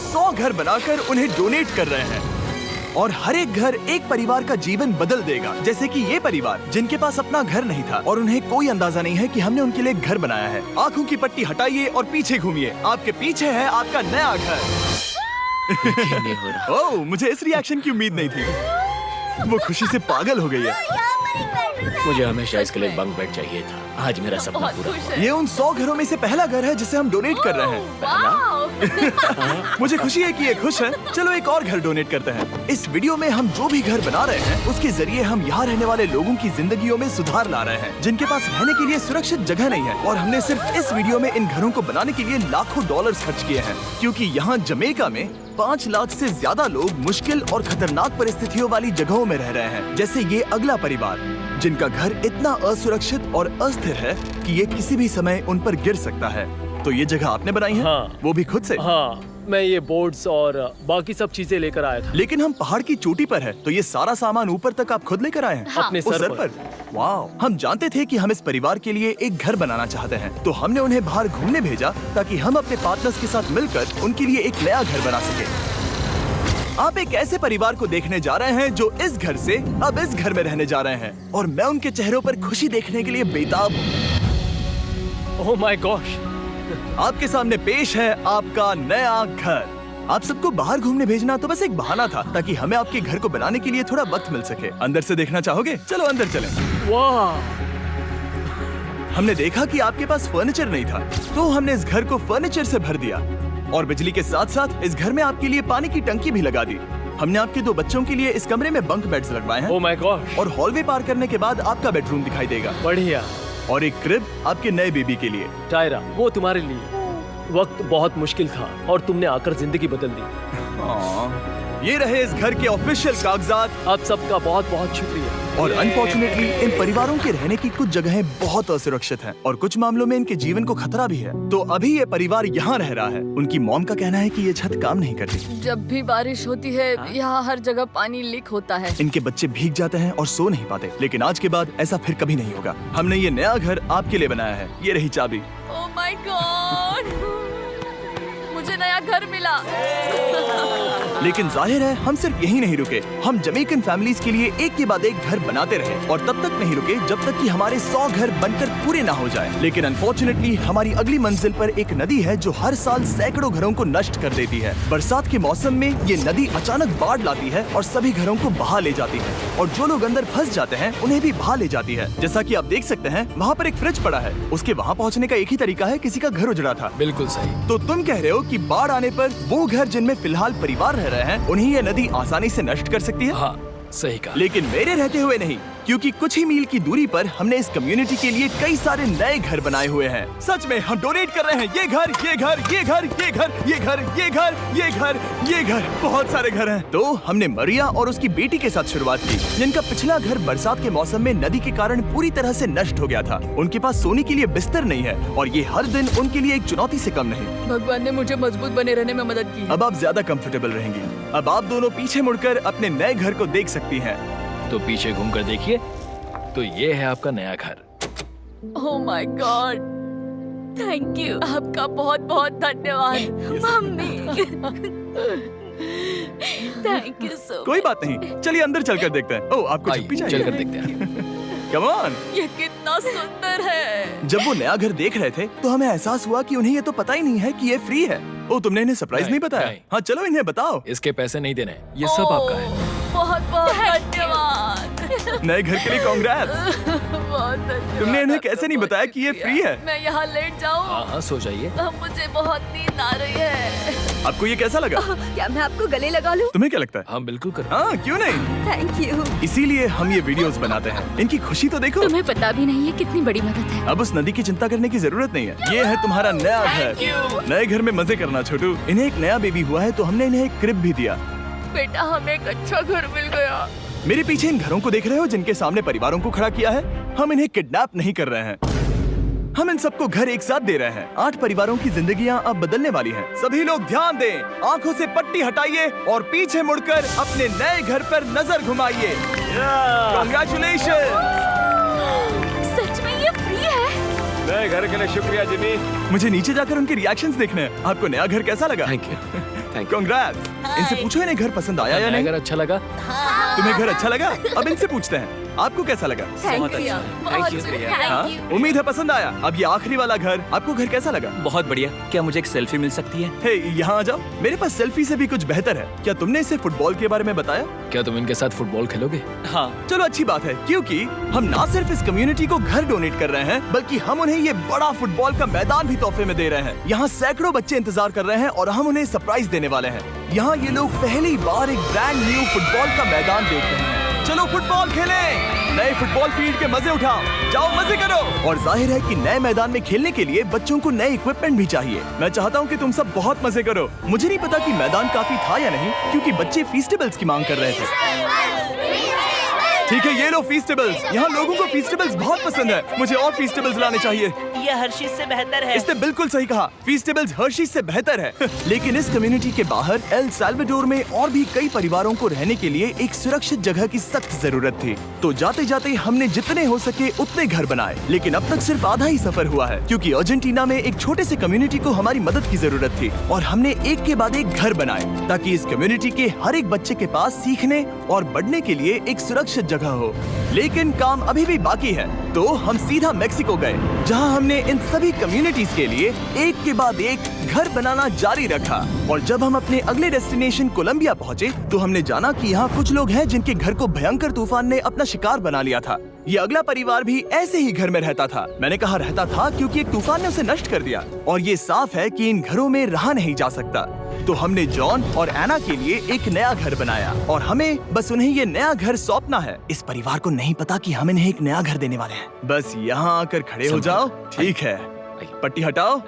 100 घर बनाकर उन्हें डोनेट कर रहे हैं और हर एक घर एक परिवार का जीवन बदल देगा। जैसे कि ये परिवार जिनके पास अपना घर नहीं था और उन्हें कोई अंदाजा नहीं है कि हमने उनके लिए घर बनाया है। आंखों की पट्टी हटाइए और पीछे घूमिए। आपके पीछे है आपका नया घर। नहीं हो रहा। ओह, मुझे इस रिएक्शन की उम्मीद नहीं थी। वो खुशी से पागल हो गई है। मुझे हमेशा इसके लिए बंक बेड चाहिए था। आज मेरा सपना बहुत पूरा खुश हुआ। है। ये उन 100 घरों में से पहला घर है जिसे हम डोनेट कर रहे हैं। वाओ! मुझे खुशी है कि ये खुश है। चलो एक और घर डोनेट करते हैं। इस वीडियो में हम जो भी घर बना रहे हैं उसके जरिए हम यहाँ रहने वाले लोगों की जिंदगियों में सुधार ला रहे हैं जिनके पास रहने के लिए सुरक्षित जगह नहीं है। और हमने सिर्फ इस वीडियो में इन घरों को बनाने के लिए लाखों डॉलर्स खर्च किए हैं, क्योंकि यहाँ जमैका में 5 लाख से ज्यादा लोग मुश्किल और खतरनाक परिस्थितियों वाली जगहों में रह रहे हैं। जैसे ये अगला परिवार जिनका घर इतना असुरक्षित और अस्थिर है कि ये किसी भी समय उन पर गिर सकता है। तो ये जगह आपने बनाई है? हाँ। वो भी खुद से? हाँ, मैं ये बोर्ड्स और बाकी सब चीजें लेकर आया था। लेकिन हम पहाड़ की चोटी पर है, तो ये सारा सामान ऊपर तक आप खुद लेकर आए हैं? हाँ। अपने उस सर पर। वाओ! हम जानते थे कि हम इस परिवार के लिए एक घर बनाना चाहते हैं, तो हमने उन्हें बाहर घूमने भेजा ताकि हम अपने पार्टनर्स के साथ मिलकर उनके लिए एक नया घर बना सके। आप एक ऐसे परिवार को देखने जा रहे हैं जो इस घर से अब इस घर में रहने जा रहे हैं, और मैं उनके चेहरों पर खुशी देखने के लिए बेताब हूँ। Oh my gosh! आपके सामने पेश है आपका नया घर। आप सबको बाहर घूमने भेजना तो बस एक बहाना था ताकि हमें आपके घर को बनाने के लिए थोड़ा वक्त मिल सके। अंदर से देखना चाहोगे? चलो अंदर चलें। वाह! हमने देखा कि आपके पास फर्नीचर नहीं था, तो हमने इस घर को फर्नीचर से भर दिया और बिजली के साथ साथ इस घर में आपके लिए पानी की टंकी भी लगा दी। हमने आपके 2 बच्चों के लिए इस कमरे में बंक बेड्स लगवाए हैं ओह माय गॉश! और हॉलवे पार करने के बाद आपका बेडरूम दिखाई देगा बढ़िया। और एक क्रिब आपके नए बेबी के लिए। टायरा, वो तुम्हारे लिए। वक्त बहुत मुश्किल था और तुमने आकर जिंदगी बदल दी। ये रहे इस घर के ऑफिशियल कागजात। आप सबका बहुत बहुत शुक्रिया। और अनफॉर्चुनेटली इन परिवारों के रहने की कुछ जगहें बहुत असुरक्षित हैं और कुछ मामलों में इनके जीवन को खतरा भी है। तो अभी ये परिवार यहाँ रह रहा है। उनकी मॉम का कहना है कि ये छत काम नहीं करती। जब भी बारिश होती है यहाँ हर जगह पानी लीक होता है। इनके बच्चे भीग जाते हैं और सो नहीं पाते, लेकिन आज के बाद ऐसा फिर कभी नहीं होगा। हमने ये नया घर आपके लिए बनाया है। ये रही चाबी। Oh my God! मुझे नया घर मिला। लेकिन जाहिर है हम सिर्फ यही नहीं रुके। हम जमैकन फैमिलीज के लिए एक के बाद एक घर बनाते रहे और तब तक नहीं रुके जब तक कि हमारे 100 घर बनकर पूरे ना हो जाए। लेकिन अनफॉर्चुनेटली हमारी अगली मंजिल पर एक नदी है जो हर साल सैकड़ों घरों को नष्ट कर देती है। बरसात के मौसम में ये नदी अचानक बाढ़ लाती है और सभी घरों को बहा ले जाती है और जो लोग अंदर फंस जाते हैं उन्हें भी बहा ले जाती है। जैसा कि आप देख सकते हैं वहाँ पर एक फ्रिज पड़ा है। उसके वहाँ पहुँचने का एक ही तरीका है, किसी का घर उजड़ा था। बिल्कुल सही। तो तुम कह रहे हो कि बाढ़ आने पर वो घर जिनमें फिलहाल परिवार रह रहे हैं उन्हें ये नदी आसानी से नष्ट कर सकती है? हाँ, सही कहा। लेकिन मेरे रहते हुए नहीं, क्योंकि कुछ ही मील की दूरी पर हमने इस कम्युनिटी के लिए कई सारे नए घर बनाए हुए हैं। सच में हम डोनेट कर रहे हैं। ये घर, ये घर, ये घर, ये घर, ये घर, ये घर, ये घर, ये घर, बहुत सारे घर हैं। तो हमने मरिया और उसकी बेटी के साथ शुरुआत की, जिनका पिछला घर बरसात के मौसम में नदी के कारण पूरी तरह से नष्ट हो गया था। उनके पास सोने के लिए बिस्तर नहीं है और ये हर दिन उनके लिए एक चुनौती से कम नहीं। भगवान ने मुझे मजबूत बने रहने में मदद की है। अब आप ज्यादा कंफर्टेबल रहेंगी। अब आप दोनों पीछे मुड़कर अपने नए घर को देख सकती हैं। तो पीछे घूमकर देखिए, तो ये है आपका नया घर। Oh my God! Thank you. आपका बहुत बहुत धन्यवाद मम्मी। थैंक यू सो कोई बात नहीं, चलिए अंदर चलकर देखते हैं। ओह, आपको आइए, छुट्टी चाहिए? चलकर देखते हैं। Come on. ये कितना सुंदर है। जब वो नया घर देख रहे थे तो हमें एहसास हुआ कि उन्हें ये तो पता ही नहीं है कि ये फ्री है। ओ, तुमने इन्हें सरप्राइज नहीं बताया? नहीं। हाँ, चलो इन्हें बताओ। इसके पैसे नहीं देने, ये सब आपका है। बहुत बहुत धन्यवाद। नए घर के लिए कांग्रेट्स। बहुत धन्यवाद। तुमने इन्हें कैसे नहीं बताया कि ये फ्री है? मैं यहाँ लेट जाऊँ? हाँ हाँ, सो जाइए। मुझे बहुत नींद आ रही है। आपको ये कैसा लगा? क्या मैं आपको गले लगा लूं? तुम्हें क्या लगता है? हाँ बिल्कुल कर। हाँ, क्यों नहीं? Thank you. इसीलिए हम ये वीडियोस बनाते हैं। इनकी खुशी तो देखो। तुम्हें पता भी नहीं है कितनी बड़ी मदद है। अब उस नदी की चिंता करने की जरूरत नहीं है। ये है तुम्हारा नया घर। नए घर में मजे करना छोटू। इन्हें एक नया बेबी हुआ है तो हमने इन्हें एक क्रिब भी दिया। बेटा, हमें एक अच्छा घर मिल गया। मेरे पीछे इन घरों को देख रहे हो जिनके सामने परिवारों को खड़ा किया है? हम इन्हें किडनैप नहीं कर रहे हैं। हम इन सबको घर एक साथ दे रहे हैं। 8 परिवारों की जिंदगियां अब बदलने वाली हैं। सभी लोग ध्यान दें, आंखों से पट्टी हटाइए और पीछे मुड़कर अपने नए घर पर नजर घुमाइए। कांग्रेचुलेशन। सच में ये फ्री है? नए घर के लिए शुक्रिया जिमी। मुझे नीचे जाकर उनके रिएक्शंस देखने हैं। आपको नया घर कैसा लगा? Thank you. Thank you. Congrats. इनसे पूछो इन्हें घर पसंद आया या नहीं। अगर अच्छा लगा तुम्हें घर अच्छा लगा? अब इनसे पूछते हैं आपको कैसा लगा? Thank you Thank you. हाँ? Thank you. उम्मीद है पसंद आया। अब ये आखिरी वाला घर, आपको घर कैसा लगा? बहुत बढ़िया। क्या मुझे एक सेल्फी मिल सकती है? हे, यहाँ आ जाओ। मेरे पास सेल्फी से भी कुछ बेहतर है। क्या तुमने इसे फुटबॉल के बारे में बताया? क्या तुम इनके साथ फुटबॉल खेलोगे? हाँ। चलो अच्छी बात है, क्योंकि हम ना सिर्फ इस कम्युनिटी को घर डोनेट कर रहे हैं, बल्कि हम उन्हें ये बड़ा फुटबॉल का मैदान भी तोहफे में दे रहे हैं। यहाँ सैकड़ों बच्चे इंतजार कर रहे हैं और हम उन्हें सरप्राइज देने वाले हैं। यहाँ ये लोग पहली बार एक ब्रांड न्यू फुटबॉल का मैदान देख रहे हैं। चलो फुटबॉल खेलें, नए फुटबॉल फील्ड के मजे उठाओ, जाओ मजे करो। और जाहिर है कि नए मैदान में खेलने के लिए बच्चों को नए इक्विपमेंट भी चाहिए। मैं चाहता हूँ कि तुम सब बहुत मजे करो। मुझे नहीं पता कि मैदान काफी था या नहीं, क्योंकि बच्चे फीस्टेबल्स की मांग कर रहे थे। ठीक है, ये लो फीस्टेबल्स। यहाँ लोगों को फीस्टेबल्स बहुत पसंद है। मुझे और फीस्टेबल्स लाने चाहिए। ये हर्षीज से बेहतर है। इसने बिल्कुल सही कहा, फीस्टेबल्स हर्शीज से बेहतर है। लेकिन इस कम्युनिटी के बाहर एल साल्वाडोर में और भी कई परिवारों को रहने के लिए एक सुरक्षित जगह की सख्त जरूरत थी। तो जाते जाते हमने जितने हो सके उतने घर बनाए, लेकिन अब तक सिर्फ आधा ही सफर हुआ है, क्योंकि अर्जेंटीना में एक छोटे से कम्युनिटी को हमारी मदद की जरूरत थी और हमने एक के बाद एक घर बनाए ताकि इस कम्युनिटी के हर एक बच्चे के पास सीखने और बढ़ने के लिए एक सुरक्षित जगह हो। लेकिन काम अभी भी बाकी है, तो हम सीधा मेक्सिको गए, जहां हमने इन सभी कम्युनिटीज के लिए एक के बाद एक घर बनाना जारी रखा। और जब हम अपने अगले डेस्टिनेशन कोलंबिया पहुंचे, तो हमने जाना कि यहाँ कुछ लोग हैं जिनके घर को भयंकर तूफान ने अपना शिकार बना लिया था। ये अगला परिवार भी ऐसे ही घर में रहता था। मैंने कहा रहता था क्योंकि एक तूफान ने उसे नष्ट कर दिया, और ये साफ है कि इन घरों में रहा नहीं जा सकता। तो हमने जॉन और एना के लिए एक नया घर बनाया और हमें बस उन्हें ये नया घर सौंपना है। इस परिवार को नहीं पता कि हम इन्हें एक नया घर देने वाले हैं। बस यहाँ आकर खड़े हो जाओ। ठीक है, पट्टी हटाओ।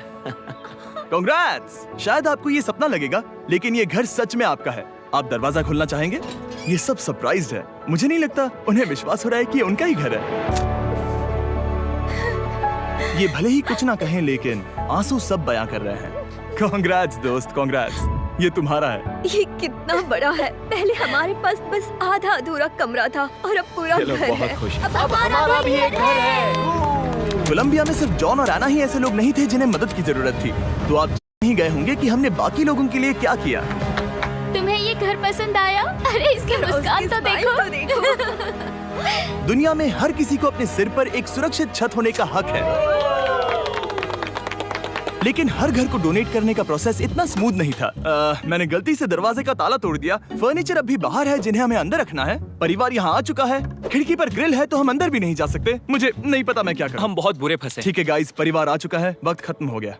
कांग्रेट्स। शायद आपको ये सपना लगेगा, लेकिन ये घर सच में आपका है। आप दरवाजा खोलना चाहेंगे? ये सब सरप्राइज्ड है। मुझे नहीं लगता उन्हें विश्वास हो रहा है कि ये उनका ही घर है। ये भले ही कुछ ना कहें, लेकिन आंसू सब बयां कर रहे हैं। कांग्रेट्स दोस्त, कांग्रेट्स। ये तुम्हारा है। ये कितना बड़ा है। पहले हमारे पास बस आधा अधूरा कमरा था और अब पूरा घर है। बहुत खुश हैं। अब हमारा भी एक घर है। कोलंबिया में सिर्फ जॉन और एना ही ऐसे लोग नहीं थे जिन्हें मदद की जरूरत थी। तो आप नहीं गए होंगे कि हमने बाकी लोगों के लिए क्या किया। तुम्हें ये घर पसंद आया? अरे इसकी मुस्कान तो देखो। दुनिया में हर किसी को अपने सिर पर एक सुरक्षित छत होने का हक है, लेकिन हर घर को डोनेट करने का प्रोसेस इतना स्मूथ नहीं था। मैंने गलती से दरवाजे का ताला तोड़ दिया। फर्नीचर अब भी बाहर है जिन्हें हमें अंदर रखना है। परिवार यहाँ आ चुका है। खिड़की पर ग्रिल है तो हम अंदर भी नहीं जा सकते। मुझे नहीं पता मैं क्या करूं। हम बहुत बुरे फंसे। ठीक है गाइस, परिवार आ चुका है। वक्त खत्म हो गया।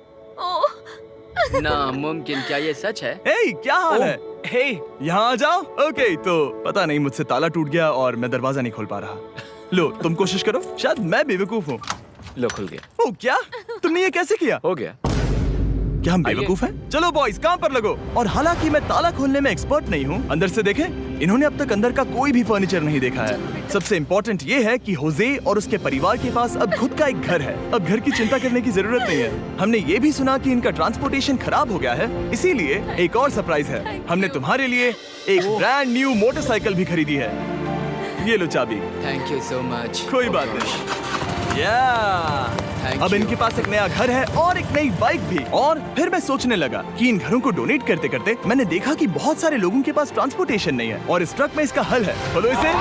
नामुमकिन, क्या ये सच है? हे, क्या हाल है? हे, यहाँ आ जाओ। ओके, तो पता नहीं मुझसे ताला टूट गया और मैं दरवाजा नहीं खोल पा रहा। लो, तुम कोशिश करो। शायद मैं बेवकूफ हूँ। लो, खुल गया। ओ क्या? तुमने ये कैसे किया? हो गया। क्या हम बेवकूफ हैं? चलो बॉयज, काम पर लगो। और हालांकि मैं ताला खोलने में एक्सपर्ट नहीं हूँ, अंदर से देखें, इन्होंने अब तक अंदर का कोई भी फर्नीचर नहीं देखा है। सबसे इम्पोर्टेंट ये है कि होजे और उसके परिवार के पास अब खुद का एक घर है। अब घर की चिंता करने की जरूरत नहीं है। हमने ये भी सुना कि इनका ट्रांसपोर्टेशन खराब हो गया है, इसीलिए एक और सरप्राइज है। हमने तुम्हारे लिए एक ब्रांड न्यू मोटरसाइकिल भी खरीदी है। ये लो चाबी। Thank you so much. कोई बात नहीं। अब इनके पास एक नया घर है और एक नई बाइक भी। और फिर मैं सोचने लगा कि इन घरों को डोनेट करते करते मैंने देखा कि बहुत सारे लोगों के पास ट्रांसपोर्टेशन नहीं है, और इस ट्रक में इसका हल है। खोलो इसे।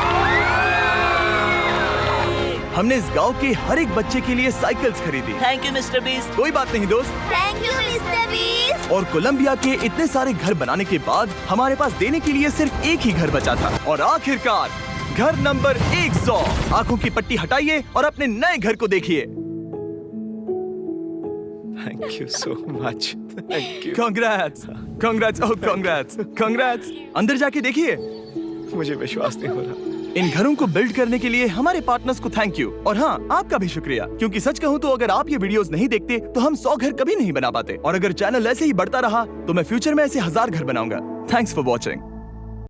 हमने इस गांव के हर एक बच्चे के लिए साइकिल्स खरीदी। Thank you mister beast. कोई बात नहीं दोस्त। Thank you mister beast. और कोलंबिया के इतने सारे घर बनाने के बाद हमारे पास देने के लिए सिर्फ एक ही घर बचा था। और आखिरकार घर नंबर 100। आंखों की पट्टी हटाइए और अपने नए घर को देखिए। Thank you so much. Thank you. Congrats, congrats, oh congrats, congrats. अंदर जाके देखिए। मुझे विश्वास नहीं हो रहा। इन घरों को बिल्ड करने के लिए हमारे पार्टनर्स को थैंक यू। और हाँ, आपका भी शुक्रिया, क्योंकि सच कहूँ तो अगर आप ये वीडियोस नहीं देखते तो हम 100 घर कभी नहीं बना पाते। और अगर चैनल ऐसे ही बढ़ता रहा तो मैं फ्यूचर में ऐसे 1000 घर बनाऊंगा। Thanks for watching.